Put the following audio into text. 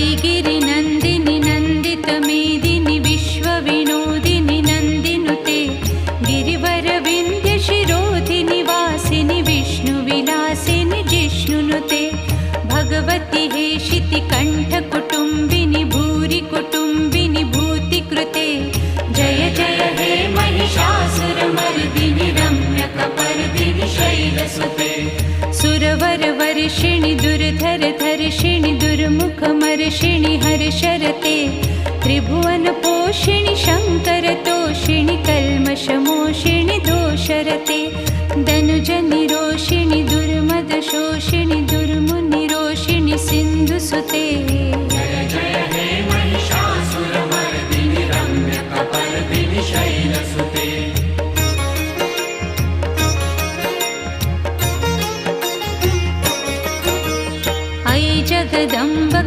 वैगिरिनन्दिनि नन्दितमेदिनि विश्वविनोदिनि नन्दिनुते गिरिवरविन्द्यशिरोधिनि वासिनि विष्णुविलासिनि जिष्णुनुते भगवति हेशितिकण्ठकुटुम्बिनि भूरि कुटुम्बिनि भूतिकृते जय जय हे महिषासुरमर्दिनि रम्यकपर्दिनि शैलसुते सुरवरवर्षिणि दुर्धरधर्षिणि दुर्मुखमर्षिणि हर्षरते त्रिभुवनपोषिणि शङ्करतोषिणि कल्मषमोषिणि दोषरते दनुजनिरोषिणि दुर्मदशोषिणि दुर्मुनिरोषिणि सिन्धुसुते